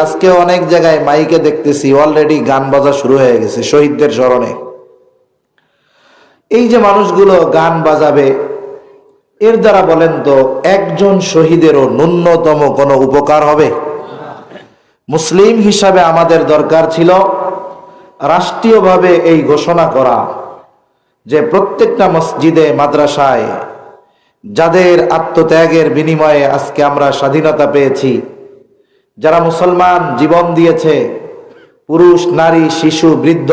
আজকে অনেক জায়গায় মাইকে দেখতেছি অলরেডি গান বাজা শুরু হয়ে গেছে শহীদদের স্মরণে। এই যে মানুষগুলো গান বাজাবে, এর দ্বারা বলেন তো একজন শহীদেরও ন্যূনতম কোনো উপকার হবে? মুসলিম হিসাবে আমাদের দরকার ছিল রাষ্ট্রীয়ভাবে এই ঘোষণা করা যে প্রত্যেকটা মসজিদে মাদ্রাসায় যাদের আত্মত্যাগের বিনিময়ে আজকে আমরা স্বাধীনতা পেয়েছি, যারা মুসলমান জীবন দিয়েছে, পুরুষ নারী শিশু বৃদ্ধ,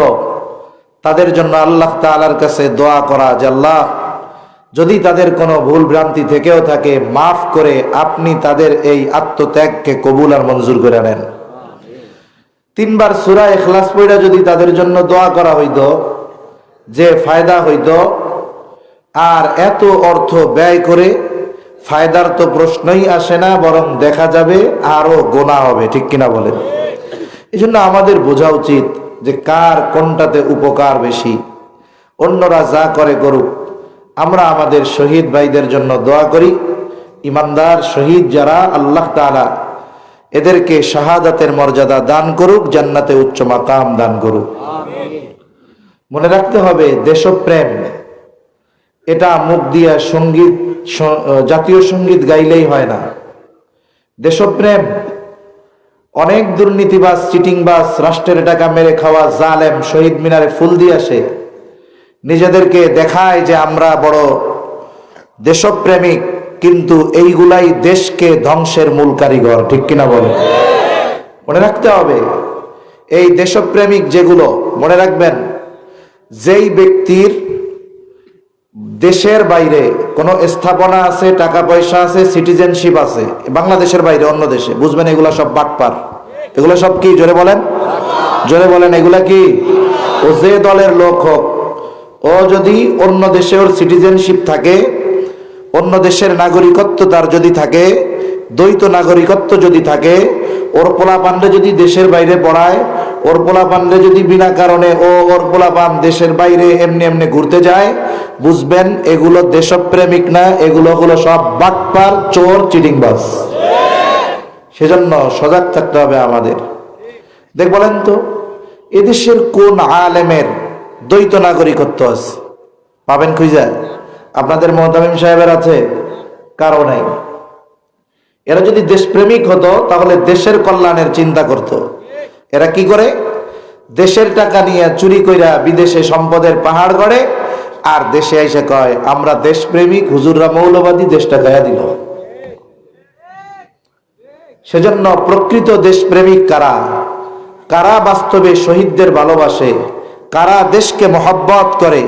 তাদের জন্য আল্লাহ তাআলার কাছে দোয়া করা যে আল্লাহ যদি তাদের কোনো ভুল ভ্রান্তি থেকেও থাকে মাফ করে আপনি তাদের এই আত্মত্যাগকে কবুল আর মঞ্জুর করে নেন। 3 বার সূরা ইখলাস পড়া যদি তাদের জন্য দোয়া করা হইতো যে ফায়দা হইতো, আর এত অর্থ ব্যয় করে ফায়দার তো প্রশ্নই আসে না, বরং দেখা যাবে আরো গোনা হবে, ঠিক কিনা বলেন? এই জন্য আমাদের বোঝা উচিত যে কার কোনটাতে উপকার বেশি। অন্যরা যা করে করুক, আমরা আমাদের শহীদ ভাইদের জন্য দোয়া করি। ইমানদার শহীদ যারা, আল্লাহ তাআলা এদেরকে শাহাদাতের মর্যাদা দান করুক, জান্নাতে উচ্চ মাকাম দান করুক। মনে রাখতে হবে দেশপ্রেম এটা মুখ দিয়া সঙ্গীত জাতীয় সঙ্গীত গাইলেই হয় না। দেশপ্রেম অনেক দুর্নীতিবাজ চিটিংবাজ রাষ্ট্রের টাকা মেরে খাওয়া জালেম শহীদ মিনারে ফুল দিয়ে আসে, নিজেদেরকে দেখায় যে আমরা বড় দেশপ্রেমিক, কিন্তু এইগুলাই দেশকে ধ্বংসের মূল কারিগর, ঠিক কিনা বলে? মনে রাখতে হবে এই দেশপ্রেমিক যেগুলো, মনে রাখবেন যেই ব্যক্তির দেশের বাইরে কোনো স্থাপনা আছে, টাকা পয়সা আছে, সিটিজেনশিপ আছে, বাংলাদেশের বাইরে অন্য দেশে, বুঝবেন এগুলা সব বাটপার। এগুলো সব কি? জোরে বলেন, জোরে বলেন, এগুলা কি? ও যে দলের লোক হোক, ও যদি অন্য দেশে ওর সিটিজেনশিপ থাকে, অন্য দেশের নাগরিকত্ব তার যদি থাকে, দ্বৈত নাগরিকত্ব যদি থাকে, ওর পোলাপানরে যদি দেশের বাইরে পড়ায়, ওর পোলাপানরে যদি বিনা কারণে ওর পোলাপান দেশের বাইরে এমনি এমনি ঘুরতে যায়, বুঝবেন এগুলো দেশপ্রেমিক না, এগুলো হলো সব বাটপার, চোর, চিটিংবাজ। সেজন্য সজাগ থাকতে হবে আমাদের। বলেন তো এদেশের কোন আলেমের দ্বৈত নাগরিকত্ব আছে? পাবেন খুঁজে? আপনাদের মুহতামিম সাহেবের আছে? কারো নাই। এরা যদি দেশপ্রেমিক হতো তাহলে দেশের কল্যাণের চিন্তা করত। এরা কি করে? দেশের টাকা নিয়ে চুরি কইরা বিদেশে সম্পদের পাহাড় গড়ে, আর দেশে এসে কয় আমরা দেশপ্রেমিক, হুজুররা মৌলবাদী, দেশটা গায়া দিল। সেজন্য প্রকৃত দেশপ্রেমিক কারা? কারা বাস্তবে শহীদদের ভালোবাসে, কারা দেশকে মহব্বত করে,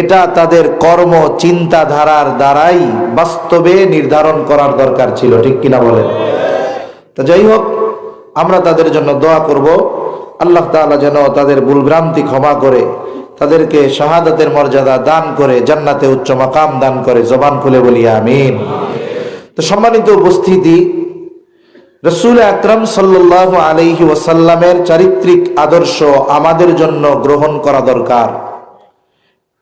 এটা তাদের কর্ম চিন্তাধারার দ্বারাই বাস্তবে নির্ধারণ করার দরকার ছিল, ঠিক কিনা বলেন? তো যাই হোক, আমরা তাদের জন্য দোয়া করব, আল্লাহ তাআলা যেন তাদের ভুলভ্রান্তি ক্ষমা করে তাদেরকে শাহাদাতের মর্যাদা দান করে জান্নাতে উচ্চ মাকাম দান করে। জবান খুলে বলি আমিন। তো সম্মানিত উপস্থিতি, রাসূল আকরাম সাল্লাল্লাহু আলাইহি ওয়াসাল্লামের চারিত্রিক আদর্শ আমাদের জন্য গ্রহণ করা দরকার।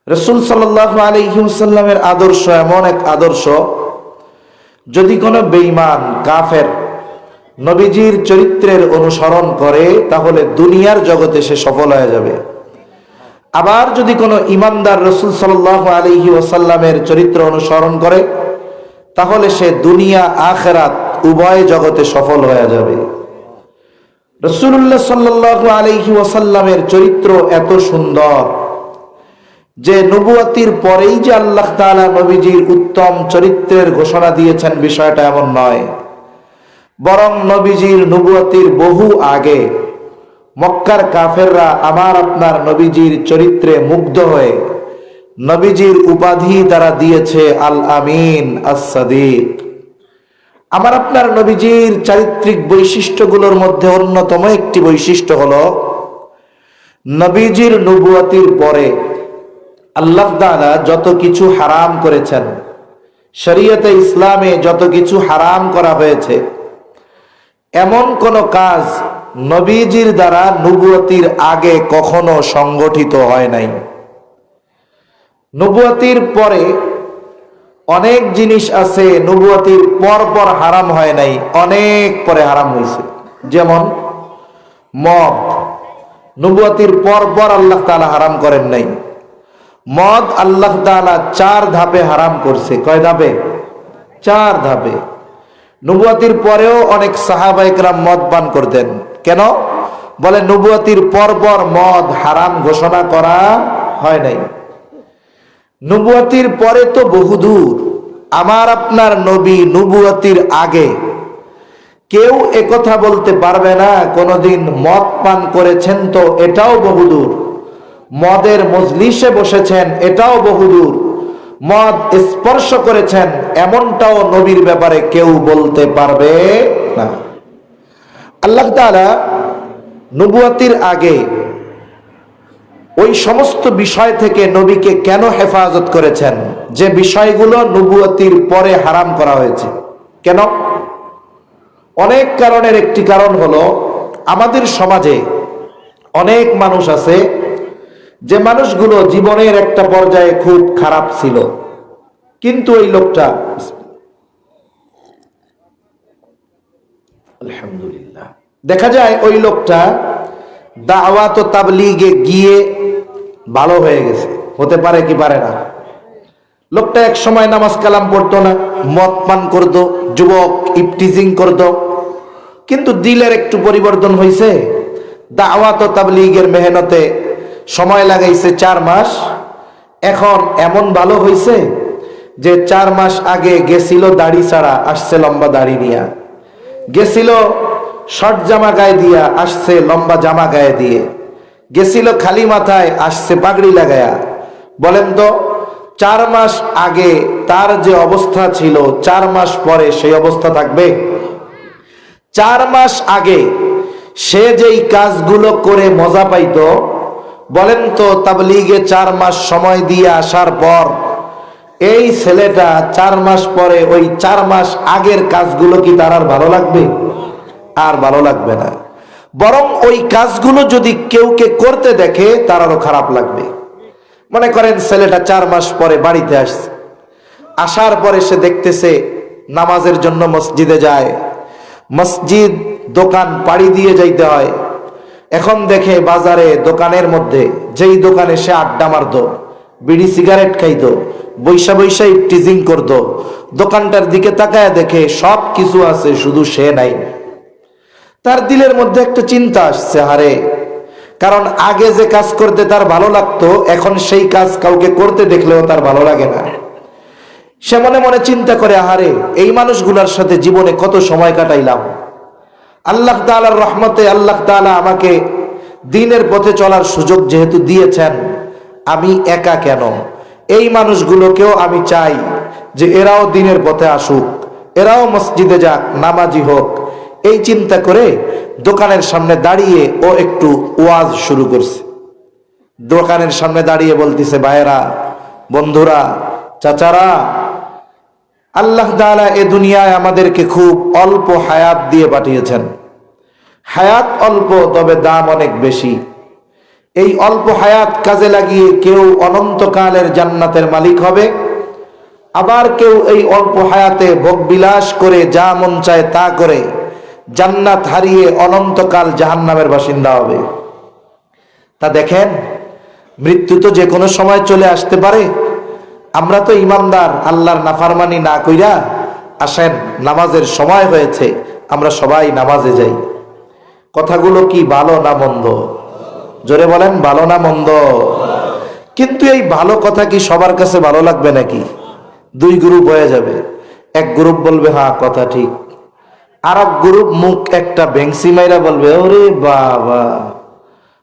রাসূল সাল্লাল্লাহু আলাইহি ওয়াসাল্লামের আদর্শ এমন এক আদর্শ, যদি কোনো বেঈমান কাফের নবীজির চরিত্রের অনুসরণ করে তাহলে দুনিয়ার জগতে সে সফল হয়ে যাবে। আবার যদি কোনো ইমানদার রাসূল সাল্লাল্লাহু আলাইহি ওয়াসাল্লামের চরিত্র অনুসরণ করে তাহলে সে দুনিয়া আখিরাত উভয় জগতে সফল হয়ে যাবে। রাসূলুল্লাহ সাল্লাল্লাহু আলাইহি ওয়াসাল্লামের চরিত্র এত সুন্দর যে নবুয়তির পরেই যে আল্লাহ তাআলা নবীজির উত্তম চরিত্রের ঘোষণা দিয়েছেন বিষয়টা এমন নয়, বরং নবীজির নবুয়তির বহু আগে মক্কার কাফেররা আমার আপনার নবীজির চরিত্রে মুগ্ধ হয়ে নবীজির উপাধি তারা দিয়েছে আল আমিন, আস-সাদিক। আমার আপনার নবীজির চারিত্রিক বৈশিষ্ট্যগুলোর মধ্যে অন্যতম একটি বৈশিষ্ট্য হলো নবীজির নবুয়তির পরে আল্লাহ তাআলা যত কিছু হারাম করেছেন, শরীয়তে ইসলামে যত কিছু হারাম করা হয়েছে, এমন কোন কাজ নবীজির দ্বারা নবুয়তির আগে কখনো সংগঠিত হয় নাই। নবুয়তির পরে অনেক জিনিস আছে নবুয়তির পর পর হারাম হয় নাই, অনেক পরে হারাম হয়েছে। যেমন মদ, নবুয়তির পর পর আল্লাহ তাআলা হারাম করেন নাই। মদ আল্লাহ তাআলা 4 ধাপে হারাম করছে। কয় ধাপে? 4 ধাপে। নবুয়তির পরেও অনেক সাহাবায়ে কেরাম মদ পান করতেন। কেন? বলে নবুয়তির পর পর মদ হারাম ঘোষণা করা হয় নাই। নবুয়তির পরে তো বহুদূর। আমার আপনার নবী নবুয়তির আগে কেউ একথা বলতে পারবে না কোনদিন মদ পান করেছেন, তো এটাও বহুদূর। মদের মজলিসে বসেছেন, এটাও বহুদূর। মদ স্পর্শ করেছেন, এমনটাও নবীর ব্যাপারে কেউ বলতে পারবে না। আল্লাহ তাআলা নবুয়তির আগে ওই সমস্ত বিষয় থেকে নবীকে কেন হেফাজত করেছেন যে বিষয়গুলো নবুয়তির পরে হারাম করা হয়েছে? কেন? অনেক কারণের একটি কারণ হলো, আমাদের সমাজে অনেক মানুষ আছে যে মানুষগুলো জীবনের একটা পর্যায়ে খুব খারাপ ছিল, কিন্তু ওই লোকটা আলহামদুলিল্লাহ দেখা যায় ওই লোকটা দাওয়াত ও তাবলীগে গিয়ে ভালো হয়ে গেছে। হতে পারে কি পারে না? লোকটা এক সময় নামাজ কালাম পড়তো না, মদ পান করতো, যুবক ইফটিজিং করতো, কিন্তু দিলের একটু পরিবর্তন হয়েছে। দাওয়াত ও তাবলীগের মেহনতে সময় লাগাইছে 4 মাস, এখন এমন ভালো হয়েছে যে 4 মাস আগে গেছিল দাড়ি ছাড়া, আসছে লম্বা দাড়ি নিয়া, গেছিল শর্ট জামা গায়ে দিয়া, আসছে লম্বা জামা গায়ে দিয়ে, গেছিল খালি মাথায়, আসছে পাগড়ি লাগায়া। বলেন তো 4 মাস আগে তার যে অবস্থা ছিল 4 মাস পরে সেই অবস্থা থাকবে? 4 মাস আগে সে যেই কাজগুলো করে মজা পাইতো, বলেন তো তাবলীগে 4 মাস সময় দিয়ে আসার পর এই ছেলেটা 4 মাস পরে ওই 4 মাস আগের কাজগুলো কি তার আর ভালো লাগবে? আর ভালো লাগবে না। বরং ওই কাজগুলো যদি কেউকে করতে দেখে তার আরো খারাপ লাগবে। মনে করেন ছেলেটা 4 মাস পরে বাড়িতে আসছে, আসার পরে সে দেখতেছে নামাজের জন্য মসজিদে যায়, মসজিদ দোকান পাড়ি দিয়ে যাইতে হয়। এখন দেখে বাজারে দোকানের মধ্যে যেই দোকানে সে আড্ডা মারতো, বিড়ি সিগারেট খাইতো, বৈশা বৈশা ইফটিজিং করতো, দোকানটার দিকে তাকায় দেখে সব কিছু আছে, শুধু সে নাই। তার দিলের মধ্যে একটা চিন্তা আসছে, হারে, কারণ আগে যে কাজ করতে তার ভালো লাগতো, এখন সেই কাজ কাউকে করতে দেখলেও তার ভালো লাগে না। সে মনে মনে চিন্তা করে, আহারে, এই মানুষগুলোর সাথে জীবনে কত সময় কাটাইলাম, আল্লাহ তাআলার রহমতে আল্লাহ তাআলা আমাকে দ্বীনের পথে চলার সুযোগ যেহেতু দিয়েছেন, আমি একা কেন? এই মানুষগুলোকেও আমি চাই যে এরাও দ্বীনের পথে আসুক, এরাও মসজিদে যাক, নামাজি হোক। এই চিন্তা করে দোকানের সামনে দাঁড়িয়ে ও একটু ওয়াজ শুরু করছে। দোকানের সামনে দাঁড়িয়ে বলতেছে, ভাইয়েরা, বন্ধুরা, চাচারা, আল্লাহ তাআলা এ দুনিয়ায় আমাদেরকে খুব অল্প হায়াত দিয়ে পাঠিয়েছেন। হায়াত অল্প, তবে দাম অনেক বেশি। এই অল্প হায়াত কাজে লাগিয়ে কেউ অনন্তকালের জান্নাতের মালিক হবে, আবার কেউ এই অল্প হায়াতে ভোগবিলাস করে যা মন চায় তা করে জান্নাত হারিয়ে অনন্তকাল জাহান্নামের বাসিন্দা হবে। তা দেখেন, মৃত্যু তো যে কোনো সময় চলে আসতে পারে। আমরা তো ইমানদার, আল্লাহর নাফরমানি না কইরা আসেন, নামাজের সময় হয়েছে, আমরা সবাই নামাজে যাই। কথাগুলো কি ভালো না মন্দ? জোরে বলেন, ভালো না মন্দ? কিন্তু এই ভালো কথা কি সবার কাছে ভালো লাগবে নাকি? 2 গ্রুপ হয়ে যাবে। এক গ্রুপ বলবে হ্যাঁ কথা ঠিক, আর এক গ্রুপ মুখ একটা ভেংসি মাইরা বলবে, ওরে বাবা,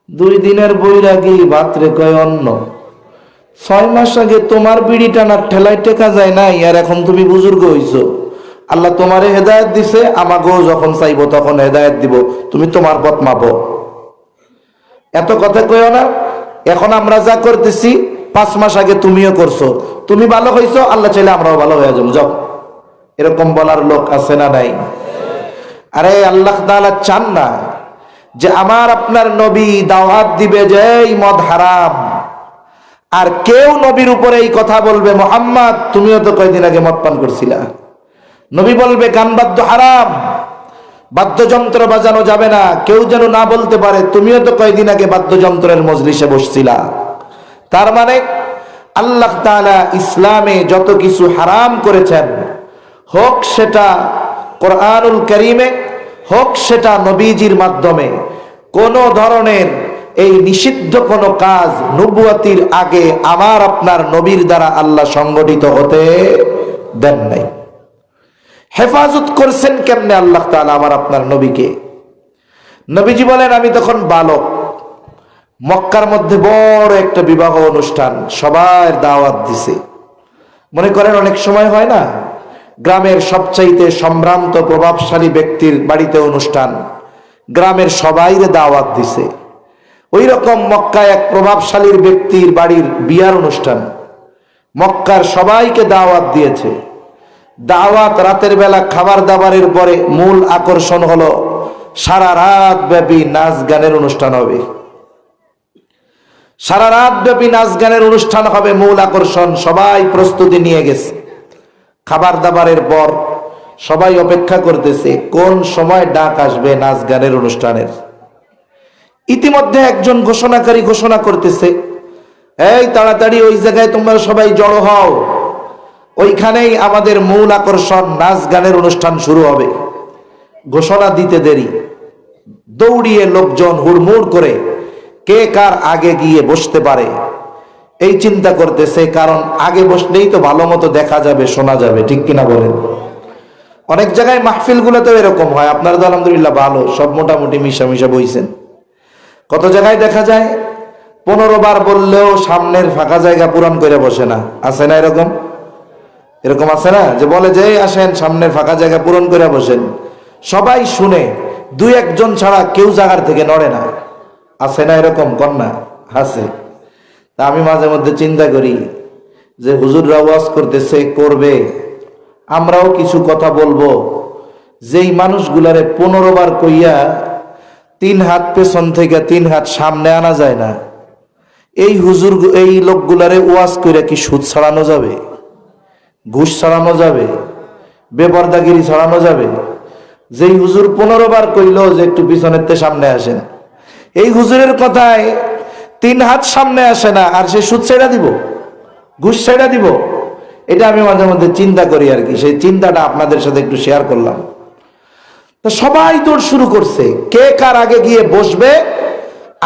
2 দিনের বৈরাগী ভাতরে কয় অন্ন, 6 মাস আগে তোমার বিড়ি টানার ঠেলায় টেকা যায় নাই, আর এখন তুমি বুজুর্গ হইছো। আল্লাহ তোমারে হেদায়েত দিছে, আমাকেও যখন চাইবো তখন হেদায়েত দিব, তুমি তোমার পথ মাপো। এত কথা কইও না। এখন আমরা যা করতেছি 5 মাস আগে তুমিও করছো, তুমি ভালো হইছো, আল্লাহ চাইলে আমরাও ভালো হয়ে যাবো, যাও। এরকম বলার লোক আছে না নাই? আরে আল্লাহ তাআলা চান না যে আমার আপনার নবী দাওয়াত দিবে যে এই মদ হারাম, আর কেউ নবীর উপরে এই কথা বলবে, মুহাম্মদ তুমিও তো কয়দিন আগে মদ পান করছিলা। নবী বলবে গান বাদ্য হারাম, বাদ্যযন্ত্র বাজানো যাবে না, কেউ যেন না বলতে পারে তুমিও তো কয়েকদিন আগে বাদ্যযন্ত্রের মজলিসে বসছিলা। তার মানে আল্লাহ তাআলা ইসলামে যত কিছু হারাম করেছেন, হোক সেটা কোরআনুল কারীমে, হোক সেটা নবীজির মাধ্যমে, কোন ধরনের এই নিষিদ্ধ কোন কাজ নবুয়তির আগে আমার আপনার নবীর দ্বারা আল্লাহ সংগঠিত হতে দেন নাই। হেফাজত করছেন কেমনে আল্লাহ তাআলা আমার আপনার নবীকে? নবীজি বলেন, আমি তখন বালক, মক্কার মধ্যে বড় একটা বিবাহ অনুষ্ঠান, সবার দাওয়াত দিছে। মনে করেন অনেক সময় হয় না, গ্রামের সবচাইতে সম্ভ্রান্ত প্রভাবশালী ব্যক্তির বাড়িতে অনুষ্ঠান, গ্রামের সবাইরে দাওয়াত দিছে। ওই রকম মক্কায় এক প্রভাবশালীর ব্যক্তির বাড়ির বিয়ার অনুষ্ঠান, মক্কার সবাইকে দাওয়াত দিয়েছে। দাওয়াত রাতের বেলা খাবার দাবারের পরে মূল আকর্ষণ হলো সারা রাত ব্যাপী নাচ গানের অনুষ্ঠান হবে। সারা রাত ব্যাপী নাচ গানের অনুষ্ঠান হবে মূল আকর্ষণ। সবাই প্রস্তুতি নিয়ে গেছে। খাবার দাবারের পর সবাই অপেক্ষা করতেছে কোন সময় ডাক আসবে নাচ গানের অনুষ্ঠানের। ইতিমধ্যে একজন ঘোষণাকারী ঘোষণা করতেছে, এই তাড়াতাড়ি ওই জায়গায় তোমরা সবাই জড়ো হও, ওইখানেই আমাদের মূল আকর্ষণ নাচ গানের অনুষ্ঠান শুরু হবে। ঘোষণা দিতে দেরি, দৌড়িয়ে লোকজন হুড়মুড় করে কে কার আগে গিয়ে বসতে পারে এই চিন্তা করতেছে, কারণ আগে বসলেই তো ভালো মতো দেখা যাবে, শোনা যাবে, ঠিক কিনা বলেন? অনেক জায়গায় মাহফিল গুলোতেও এরকম হয়। আপনারা তো আলহামদুলিল্লাহ ভালো, সব মোটামুটি মিশা মিশা বইছেন। কত জায়গায় দেখা যায় 15 বার বললেও সামনের ফাঁকা জায়গা পূরণ করে বসে না, আছে না এরকম? এরকম আছে না, যে বলে যে আসেন সামনের ফাঁকা জায়গা পূরণ করে বসেন, সবাই শুনে, দুই একজন ছাড়া কেউ জায়গার থেকে নড়ে না, আছে না এরকম? কন্যা আছে। তা আমি মাঝে মধ্যে চিন্তা করি যে হুজুররা ওয়াজ করতেছে, করবে, আমরাও কিছু কথা বলবো, যেই মানুষগুলারে 15 বার কইয়া 3 হাত পেছন থেকে 3 হাত সামনে আনা যায় না, এই হুজুর এই লোকগুলারে ওয়াজ কইরা কি সুদ ছাড়ানো যাবে, ঘুষ ছাড়ানো যাবে, বেপরদাগিরি ছাড়ানো যাবে? যেই হুজুর 15 বার কইলো যে একটু পিছনের তে সামনে আসেন, এই হুজুরের কথায় 3 হাত সামনে আসে না, আর সে সুদ ছেড়া দিব, ঘুষ ছেড়া দিব? এটা আমি মাঝে মধ্যে চিন্তা করি আর কি। সেই চিন্তাটা আপনাদের সাথে একটু শেয়ার করলাম। তো সবাই দৌড় শুরু করছে, কে কার আগে গিয়ে বসবে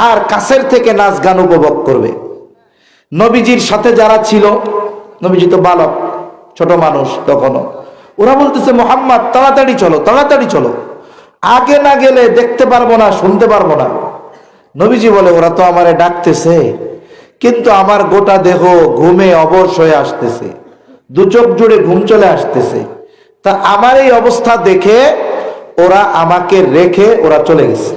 আর কাছের থেকে নাচ গান উপভোগ করবে। নবীজির সাথে যারা ছিল, নবীজি তো বালক, ছোট মানুষ তখনও, ওরা বলতেছে মুহাম্মদ তাড়াতাড়ি চলো, তাড়াতাড়ি চলো, আগে না গেলে দেখতে পারবো না, শুনতে পারবো না। নবীজি বলে, ওরা তো আমারে ডাকতেছে, কিন্তু আমার গোটা দেহ ঘুমে অবশ হয়ে আসতেছে, 2 চোখ জুড়ে ঘুম চলে আসতেছে। তা আমার এই অবস্থা দেখে ওরা আমাকে রেখে ওরা চলে গেছে,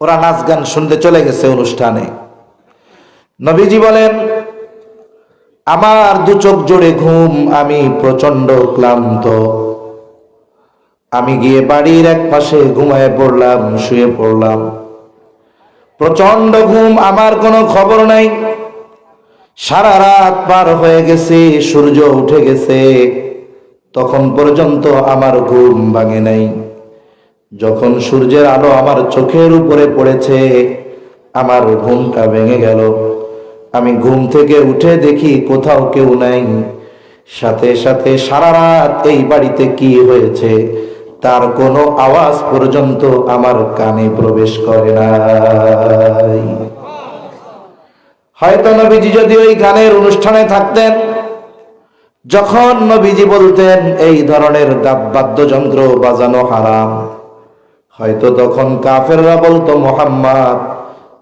ওরা নাচ গান শুনতে চলে গেছে অনুষ্ঠানে। নবীজি বলেন, আমার 2 চোখ জুড়ে ঘুম, আমি প্রচন্ড ক্লান্ত, আমি গিয়ে বাড়ির এক পাশে ঘুমায় পড়লাম, শুয়ে পড়লাম। প্রচন্ড ঘুম, আমার কোনো খবর নাই। সারা রাত পার হয়ে গেছে, সূর্য উঠে গেছে, তখন পর্যন্ত আমার ঘুম ভাঙে নাই। যখন সূর্যের আলো আমার চোখের উপরে পড়েছে, আমার ঘুমটা ভেঙে গেল। আমি ঘুম থেকে উঠে দেখি কোথাও কেউ নাই। সাথে সাথে সারা রাত এই বাড়িতে কি হয়েছে তার কোনো আওয়াজ পর্যন্ত আমার কানে প্রবেশ করে নাই। হয়তো নবীজি যদি ওই গানের অনুষ্ঠানে থাকতেন, যখন নবীজি বলতেন এই ধরনের বাদ্যযন্ত্র বাজানো হারাম, হয়তো তখন কাফেররা বলতো, মুহাম্মদ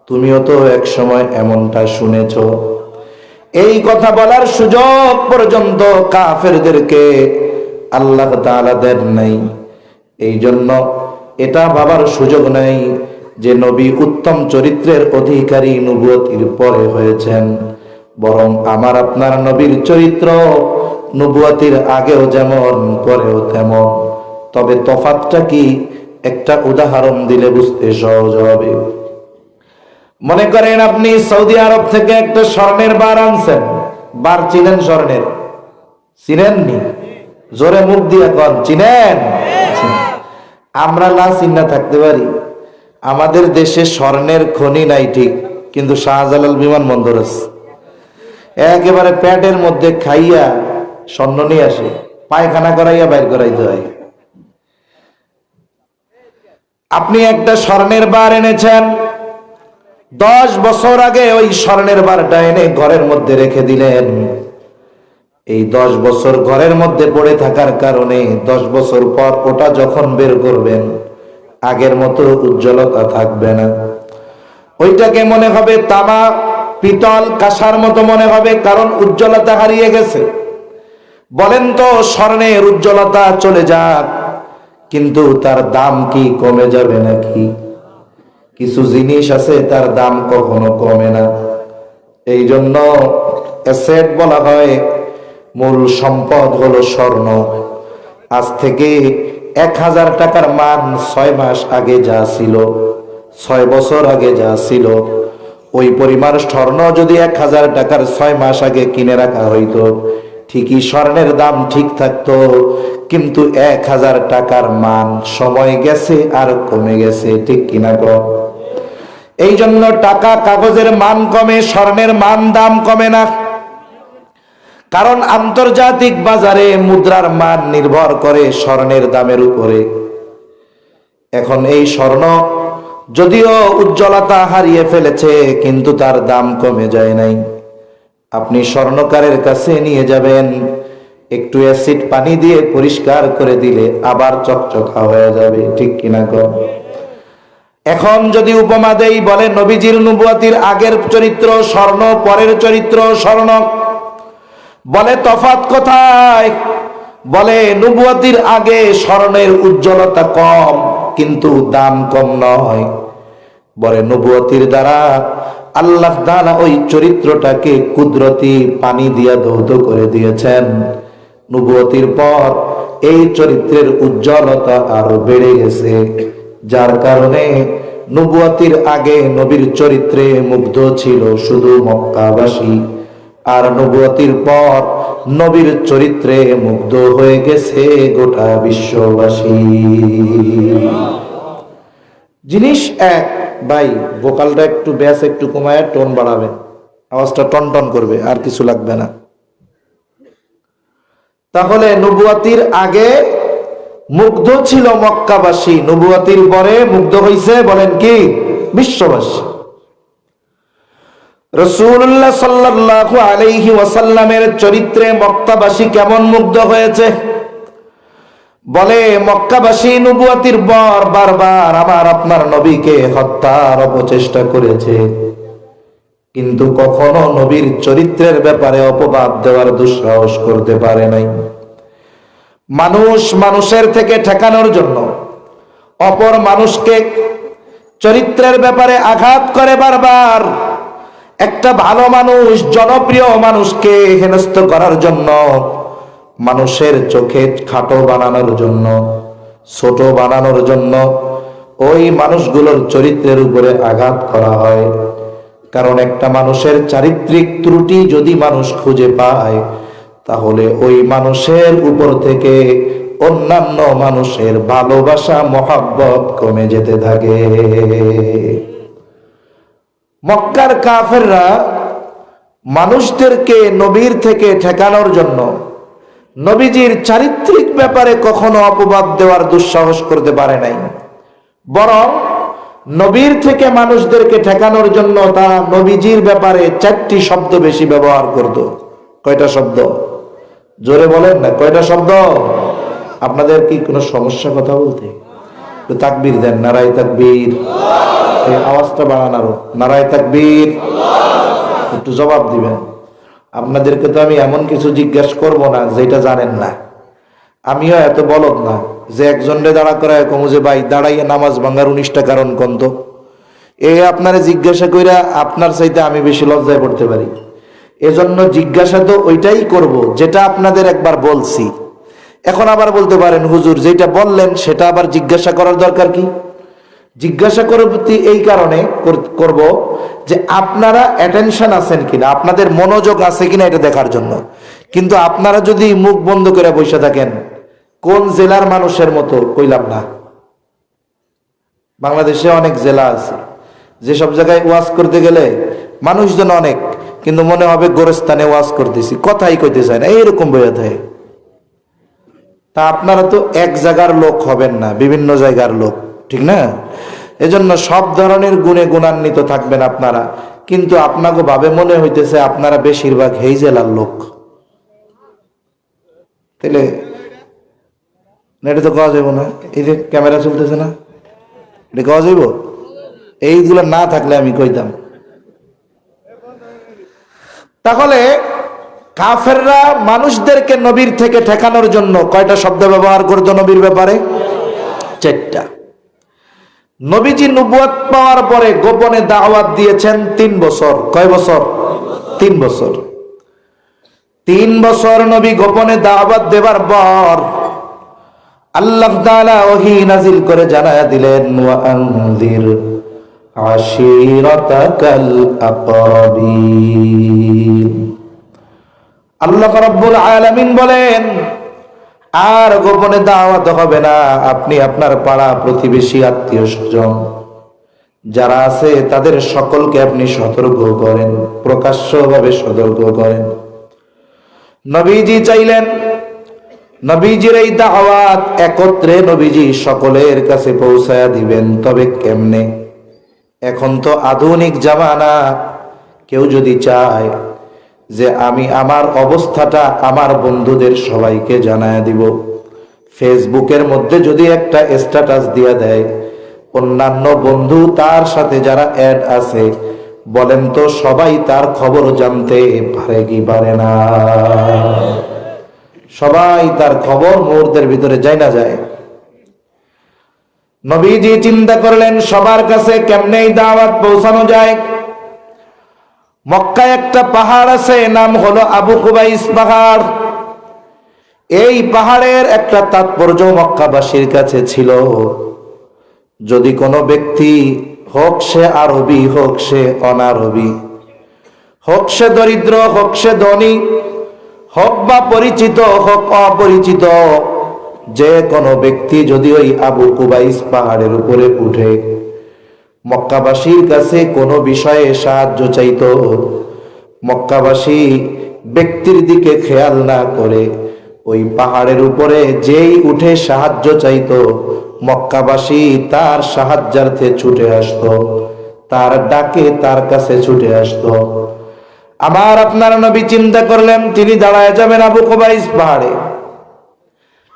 তুমিও তো এক সময় এমনটা শুনেছো। এই কথা বলার সুযোগ পর্যন্ত কাফেরদেরকে আল্লাহ তাআলা দেন নাই। এই জন্য এটা ভাবার সুযোগ নাই যে নবী উত্তম চরিত্রের অধিকারী নবুয়তির পরে হয়েছেন, বরং আমার আপনার নবীর চরিত্র নবুয়তির আগেও যেমন পরেও তেমন। তবে তফাৎটা কি, একটা উদাহরণ দিলে বুঝতে সহজ হবে। মনে করেন আপনি সৌদি আরব থেকে একটা স্বর্ণের বার আনছেন। বার চিনেন? স্বর্ণের চিনেননি? জোরে মুখ দিয়ে কন, চিনেন? আমরা না চিন্তা থাকতে পারি আমাদের দেশে স্বর্ণের খনি নাই ঠিক, কিন্তু শাহজালাল বিমানবন্দর আছে। একেবারে পেটের মধ্যে খাইয়া স্বর্ণ নিয়ে আসে, পায়খানা করাইয়া বাইর করাইতে হয়। আপনি একটা স্বর্ণের বার এনেছেন, 10 বছর আগে ওই স্বর্ণের বারটা এনে ঘরের মধ্যে রেখে দিলেন। এই 10 বছর ঘরের মধ্যে পড়ে থাকার কারণে 10 বছর পর ওটা যখন বের করবেন আগের মতো উজ্জ্বলতা থাকবে না। ওইটাকে মনে হবে তামা, পিতল, কাঁসার মতো মনে হবে, কারণ উজ্জ্বলতা হারিয়ে গেছে। বলেন তো, স্বর্ণের উজ্জ্বলতা চলে যাক, কিন্তু তার দাম কি কমে যাবে নাকি? কিছু জিনিস আছে তার দাম কখনো কমে না। এই জন্য অ্যাসেট বলা হয়, মূল সম্পদ হলো স্বর্ণ। আজ থেকে 1000 টাকার মান 6 মাস আগে যা ছিল, 6 বছর আগে যা ছিল, ওই পরিমাণ স্বর্ণ যদি 1000 টাকার 6 মাস আগে কিনে রাখা হইতো, ঠিকই স্বর্ণের দাম ঠিক থাকতো, কিন্তু 1000 টাকার মান সময় গেছে আর কমে গেছে, ঠিক কিনা গো? এই জন্য টাকা কাগজের মান কমে, স্বর্ণের মান দাম কমে না। কারণ আন্তর্জাতিক বাজারে মুদ্রার মান নির্ভর করে স্বর্ণের দামের উপরে। এখন এই স্বর্ণ যদিও উজ্জ্বলতা হারিয়ে ফেলেছে, কিন্তু তার দাম কমে যায় নাই। আপনি স্বর্ণকারের কাছে নিয়ে যাবেন, একটু অ্যাসিড পানি দিয়ে পরিষ্কার করে দিলে আবার চকচকা হয়ে যাবে, ঠিক কিনা গো? এখন যদি উপমা দেই, বলে নবীজির নবুয়তির আগের চরিত্র স্বর্ণ, পরের চরিত্র স্বর্ণ। বলে তফাৎ কোথায়? বলে নবুয়তির আগে স্বর্ণের উজ্জ্বলতা কম, কিন্তু দাম কম নয়। বলে নবুয়তির দ্বারা আল্লাহ তাআলা ওই চরিত্রটাকে কুদরতি পানি দিয়া ধৌত করে দিয়েছেন। নবুয়তির পর এই চরিত্রের উজ্জ্বলতা আরো বেড়ে গেছে, যার কারণে নবুয়তির আগে নবীর চরিত্রে মুগ্ধ ছিল শুধু মক্কাবাসী, আর নবুয়তির পর নবীর চরিত্রে মুগ্ধ হয়ে গেছে গোটা বিশ্ববাসী। জিনিস এক। ভাই ভোকালটা একটু ব্যাস একটু কমায় টোন বাড়াবেন, আওয়াজটা টনটন করবে, আর কিছু লাগবে না। তাহলে নবুয়তির আগে মুগ্ধ ছিল মক্কাবাসী, নবুয়তির পরে মুগ্ধ হইছে বলেন কি বিশ্ববাসী। রাসূলুল্লাহ সাল্লাল্লাহু আলাইহি ওয়াসাল্লামের চরিত্রে মক্কাবাসী কেমন মুগ্ধ হয়েছে? বলে মক্কাবাসী নবুয়তির পর বারবার আমার আপনার নবীকে হত্যার অপচেষ্টা করেছে, কিন্তু কখনো নবীর চরিত্রের ব্যাপারে অপবাদ দেওয়ার দুঃসাহস করতে পারে নাই। মানুষ মানুষের থেকে ঠেকানোর জন্য অপর মানুষকে চরিত্রের ব্যাপারে আঘাত করে বারবার। একটা ভালো মানুষ, জনপ্রিয় মানুষকে হেনস্থ করার জন্য, মানুষের চোখে খাটো বানানোর জন্য, ছোট বানানোর জন্য ওই মানুষগুলোর চরিত্রের উপরে আঘাত করা হয়। কারণ একটা মানুষের চারিত্রিক ত্রুটি যদি মানুষ খুঁজে পায়, তাহলে ওই মানুষের উপর থেকে অন্যান্য মানুষের ভালোবাসা মহাব্বত কমে যেতে থাকে। মক্কার কাফেররা মানুষদেরকে নবীর থেকে ঠেকানোর জন্য নবীজির চারিত্রিক ব্যাপারে কখনো অপবাদ দেওয়ার দুঃসাহস করতে পারে নাই, বরং নবীর থেকে মানুষদেরকে ঠেকানোর জন্য তারা নবীজির ব্যাপারে 4টি শব্দ বেশি ব্যবহার করত। কয়টা শব্দ? জোরে বলেন না, কয়টা শব্দ? আপনাদের কি কোনো সমস্যা কথা বলতে? একটু তাকবীর দেন, নারায়ে তাকবীর। এই আওয়াজটা বাড়ান আরো, নারায়ে তাকবীর। একটু জবাব দিবেন। আপনাদেরকে তো আমি এমন কিছু জিজ্ঞাসা করব না যেটা জানেন না। আমিও এত বলদ না যে একজনরে দাঁড়া করায় কমু যে ভাই দাঁড়াইয়া নামাজ ভাঙার 19টা কারণ কন্ত। আপনারে জিজ্ঞাসা কইরা আপনার চাইতে আমি বেশি লজ্জায় পড়তে পারি। এজন্য জিজ্ঞাসা তো ওইটাই করব যেটা আপনাদের একবার বলছি। এখন আবার বলতে পারেন হুজুর যেটা বললেন সেটা আবার জিজ্ঞাসা করার দরকার কি? জিজ্ঞাসা করতে এই কারণে করব যে আপনারা অ্যাটেনশন আছেন কিনা, আপনাদের মনোযোগ আছে কিনা এটা দেখার জন্য। কিন্তু আপনারা যদি মুখ বন্ধ করে বসে থাকেন, কোন জেলার মানুষের মতো কইলাম না, বাংলাদেশে অনেক জেলা আছে, যেসব জায়গায় ওয়াজ করতে গেলে মানুষজন অনেক, কিন্তু মনে হবে গোরস্থানে ওয়াজ করতেছি, কথাই কইতে চায় না, এইরকম বইয়া থাকে। তা আপনারা তো এক জায়গার লোক হবেন না, বিভিন্ন জায়গার লোক, ঠিক না? এজন্য সব ধরনের গুণে গুণান্বিত থাকবেন আপনারা, কিন্তু আপনাকে ভাবে মনে হইতেছে আপনারা বেশিরভাগ এই জেলার লোক। তাহলে এটা তো কওয়া যাবো না, এই যে ক্যামেরা চলতেছে না, এটা কওয়া যাইব? এইগুলো না থাকলে আমি কইতাম। তাহলে কাফেররা মানুষদেরকে নবীর থেকে ঠেকানোর জন্য কয়টা শব্দ ব্যবহার করতো নবীর ব্যাপারে? 4টা। নবীজি নবুয়ত পাওয়ার পরে গোপনে দাওয়াত দিয়েছেন 3 বছর। কয় বছর? 3 বছর। 3 বছর নবী গোপনে দাওয়াত দেবার পর আল্লাহ তাআলা ওহী নাজিল করে জানায়া দিলেন, ওয়া আনজির আশীরাতাকাল আকরাবিন। আল্লাহ রাব্বুল আলামিন বলেন, আর গোপনে দাওয়াত হবে না, আপনি আপনার পাড়া প্রতিবেশী আত্মীয় স্বজন যারা আছে তাদের সকলকে আপনি সতর্ক করেন, প্রকাশ্যভাবে সতর্ক করেন। নবীজি চাইলেন নবীজির এই দাওয়াত একত্রে নবীজি সকলের কাছে পৌঁছায়া দিবেন, তবে কেমনে? এখন তো আধুনিক জামানা, কেউ যদি চায় যে আমি আমার অবস্থাটা আমার বন্ধুদের সবাইকে জানায় দিব, ফেসবুকের মধ্যে যদি একটা স্ট্যাটাস দিয়ে দেয়, অন্যান্য বন্ধু তার সাথে যারা অ্যাড আছে, বলেন তো সবাই তার খবর জানতে পারে কি পারে না? সবাই তার খবর মুহূর্তের ভিতরে যায় না যায়? নবীজি চিন্তা করলেন সবার কাছে কেমনে এই দাওয়াত পৌঁছানো যায়। মক্কায় একটা পাহাড় আছে, নাম হলো আবু কুবাইস পাহাড়। এই পাহাড়ের একটা তাৎপর্য মক্কাবাসীর কাছে ছিল, যদি কোনো ব্যক্তি, হোক সে আরবি হোক সে অনারবি, হোক সে দরিদ্র হোক সে ধনী, হোক বা পরিচিত হোক অপরিচিত, যে কোনো ব্যক্তি যদি ওই আবু কুবাইস পাহাড়ের উপরে উঠে মক্কাবাসীর কাছে কোনো বিষয়ে সাহায্য চাইতো, মক্কাবাসী ব্যক্তির দিকে খেয়াল না করে ওই পাহাড়ের উপরে যেই উঠে সাহায্য চাইতো, মক্কাবাসী তার সাহায্যার্থে ছুটে আসতো, তার ডাকে তার কাছে ছুটে আসতো। আমার আপনার নবী চিন্তা করলেন তিনি দাঁড়ায় যাবেন আবু কুবাইস পাহাড়ে।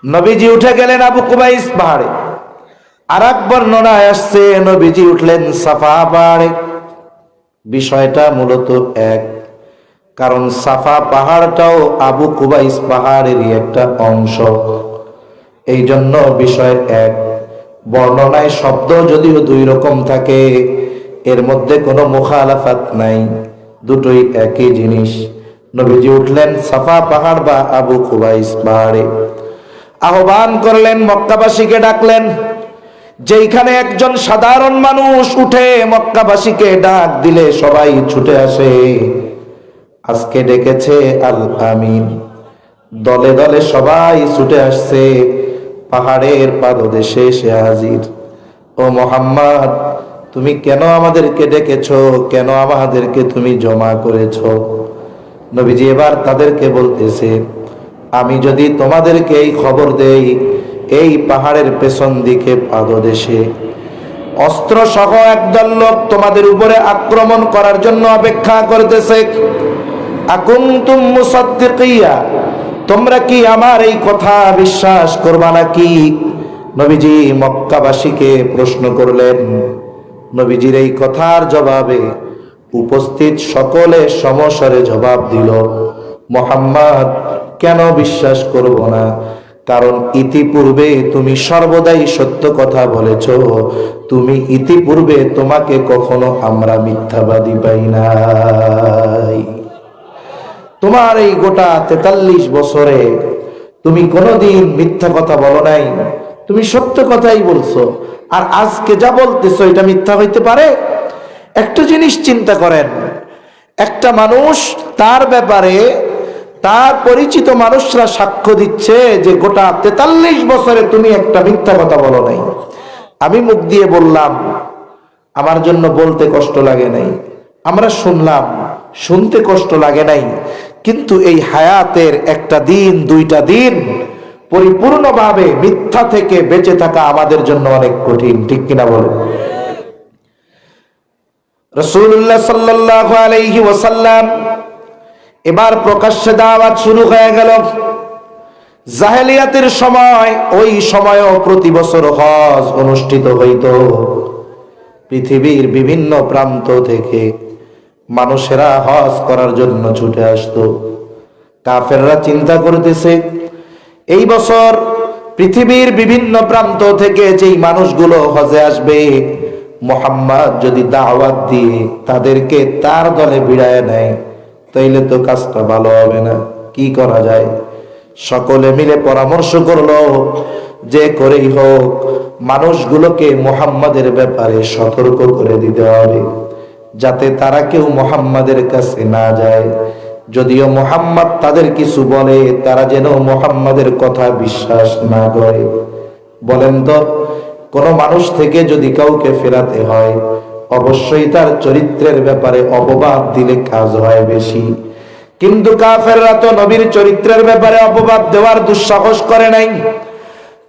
নবীজি উঠে গেলেন আবু কুবাইস পাহাড়ে। আর এক বর্ণনায় আসছে নবীজি উঠলেন সাফা পাহাড়ে। বিষয়টা মূলত এক, কারণ সাফা পাহাড়টাও আবু কুবাইস পাহাড়েরই একটা অংশ, এই জন্য বিষয় এক। বর্ণনায় শব্দ যদিও 2 রকম থাকে, এর মধ্যে কোনো মুখালাফাত নাই, দুটোই একই জিনিস। নবীজি উঠলেন সাফা পাহাড় বা আবু কুবাইস পাহাড়ে, আহ্বান করলেন, মক্কাবাসীকে ডাকলেন। যেখানে একজন সাধারণ মানুষ উঠে মক্কাবাসীকে ডাক দিলে সবাই ছুটে আসে, আজকে ডেকেছে আল আমিন। দলে দলে সবাই ছুটে আসছে, পাহাড়ের পাদদেশে এসে হাজির। ও মুহাম্মদ, তুমি কেন আমাদেরকে ডেকেছো? কেন আমাদেরকে তুমি জমা করেছো? নবীজি এবার তাদেরকে বলতেছে, আমি যদি তোমাদেরকে এই খবর দেই, এই পাহাড়ের পেছন দিকে পাদদেশে অস্ত্র সহ একদল লোক তোমাদের উপরে আক্রমণ করার জন্য অপেক্ষা করতেছে, আকুনতুম মুসাদ্দিকিয়া, তোমরা কি আমার এই কথা বিশ্বাস করবা নাকি? নবীজি মক্কাবাসীকে প্রশ্ন করলেন। নবীজির এই কথার জবাবে উপস্থিত সকলে সমস্বরে জবাব দিল, মুহাম্মদ, কেন বিশ্বাস করব না? কারণ ইতিপূর্বে তুমি সর্বদাই সত্য কথা বলেছ, তুমি ইতিপূর্বে তোমাকে কখনো আমরা মিথ্যাবাদী পাই নাই। তোমার এই গোটা 43 বছরে তুমি কোনোদিন মিথ্যা কথা বলো নাই, তুমি সত্য কথাই বলছো। আর আজকে যা বলতেছো এটা মিথ্যা হইতে পারে? একটা জিনিস চিন্তা করেন, একটা মানুষ তার ব্যাপারে তার পরিচিত মানুষরা সাক্ষ্য দিচ্ছে যে গোটা 43 বছরে তুমি একটা মিথ্যা কথা বলো নাই। আমি মুখ দিয়ে বললাম, আমার জন্য বলতে কষ্ট লাগে নাই। আমরা শুনলাম, শুনতে কষ্ট লাগে নাই। কিন্তু এই হায়াতের একটা দিন, দুইটা দিন পরিপূর্ণভাবে মিথ্যা থেকে বেঁচে থাকা আমাদের জন্য অনেক কঠিন, ঠিক কিনা বলেন? রাসূলুল্লাহ সাল্লাল্লাহু আলাইহি ওয়াসাল্লাম এবার প্রকাশ্যে দাওয়াত শুরু হয়ে গেল। জাহেলিয়াতের সময়, ওই সময়ও প্রতি বছর হজ অনুষ্ঠিত হইত। পৃথিবীর বিভিন্ন প্রান্ত থেকে মানুষেরা হজ করার জন্য ছুটে আসতো। কাফেররা চিন্তা করতেছে, এই বছর পৃথিবীর বিভিন্ন প্রান্ত থেকে যেই মানুষগুলো হজে আসবে, মুহাম্মদ যদি দাওয়াত দিয়ে তাদেরকে তার দলে ভিড়ায় নেয়, তাইলে তো কাজটা ভালো হবে না। কি করা যায়? সকলে মিলে পরামর্শ করলো, যে করেই হোক মানুষগুলোকে মুহাম্মাদের ব্যাপারে সতর্ক করে দিতে হবে, যাতে তারা কেউ মুহাম্মাদের কাছে না যায়। যদিও মুহাম্মদ তাদের কিছু বলে, তারা যেন মুহাম্মাদের কথা বিশ্বাস না করে। বলেন তো, কোন মানুষ থেকে যদি কাউকে ফেরাতে হয়, অবশ্যই তার চরিত্রের ব্যাপারে অপবাদ দিলে কাজ হয় বেশি। কিন্তু কাফেররা তো নবীর চরিত্রের ব্যাপারে অপবাদ দেওয়ার দুঃসাহস করে নাই।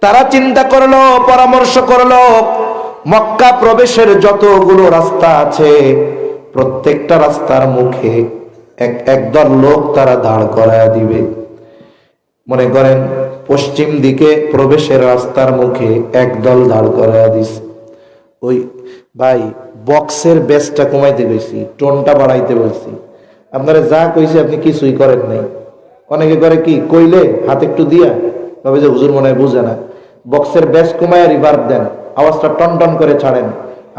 তারা চিন্তা করলো, পরামর্শ করলো, মক্কা প্রবেশের যতগুলো রাস্তা আছে, প্রত্যেকটা রাস্তার মুখে একদল লোক তারা দাঁড় করায় দিবে। মনে করেন পশ্চিম দিকে প্রবেশের রাস্তার মুখে একদল দাঁড় করায় দিস। ওই ভাই, বক্সের বেসটা কমাইতে বলছি, টোনটা বাড়াইতে বলছি, আপনারা যা কইছে আপনি কিছুই করেন নাই। অনেকে করে কি, কইলে হাত একটু দিয়া ভাবে যে হুজুর মনে হয় বুঝে না। বক্সের বেস কমায় রিভার্ব দেন, আওয়াজটা টন টন করে ছাড়েন।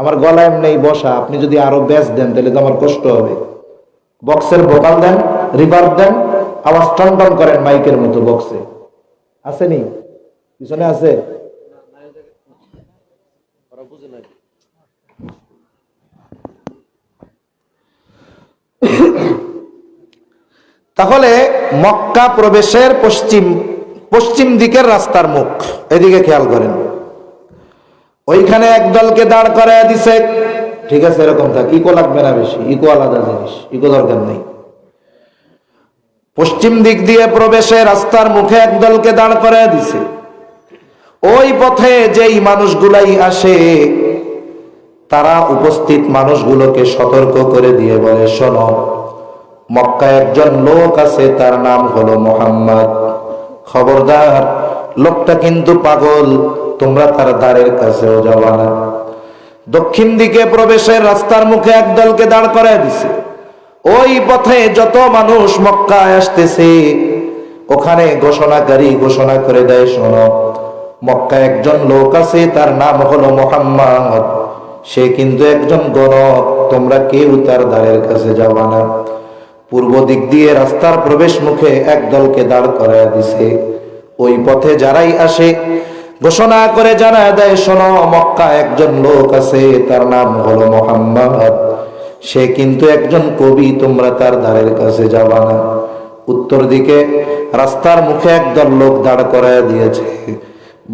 আমার গলায় নেই বসা, আপনি যদি আরো বেস দেন তাহলে তো আমার কষ্ট হবে। বক্সের ভোকাল দেন, রিভার্ব দেন, আওয়াজ টন টন করেন মাইকের মতো। বক্সে আসেনি, পিছনে আছে। তাহলে মক্কা প্রবেশের পশ্চিম দিকের রাস্তার মুখ, এদিকে খেয়াল করেন। ওইখানে একদলকে দাঁড় করায় দিছে। ঠিক আছে, এরকম থাক, ইকো লাগবে না বেশি, ইকো আলাদা জিনিস, ইকো দরকার নেই। পশ্চিম দিক দিয়ে প্রবেশে রাস্তার মুখে একদলকে দাঁড় করায় দিছে। ওই পথে যেই মানুষগুলাই আসে, তারা উপস্থিত মানুষগুলোকে সতর্ক করে দিয়ে বলে, শোনো, মক্কায় একজন লোক আছে, তার নাম হলো মুহাম্মদ। খবরদার, লোকটা কিন্তু পাগল, তোমরা তার দ্বারের কাছেও যাবা না। দক্ষিণ দিকে প্রবেশের রাস্তার মুখে একদলকে দাঁড় করায় দিছে। ওই পথে যত মানুষ মক্কায় আসতেছে, ওখানে ঘোষণাকারী ঘোষণা করে দেয়, শোনো, মক্কায় একজন লোক আছে, তার নাম হলো মুহাম্মদ। সে কিন্তু একজন গণক, তোমরা কেউ তার দ্বারের কাছে যাবা না। পূর্ব দিক দিয়ে রাস্তার প্রবেশ মুখে একদলকে দাঁড় করায় দিছে। ওই পথে যারাই আসে ঘোষণা করে জানায় দেয়, শোনো, মক্কা একজন লোক আছে, তার নাম হলো মুহাম্মদ। সে কিন্তু একজন কবি, তোমরা তার দ্বারের কাছে যাবা না। উত্তর দিকে রাস্তার মুখে একদল লোক দাঁড় করায় দিয়েছে।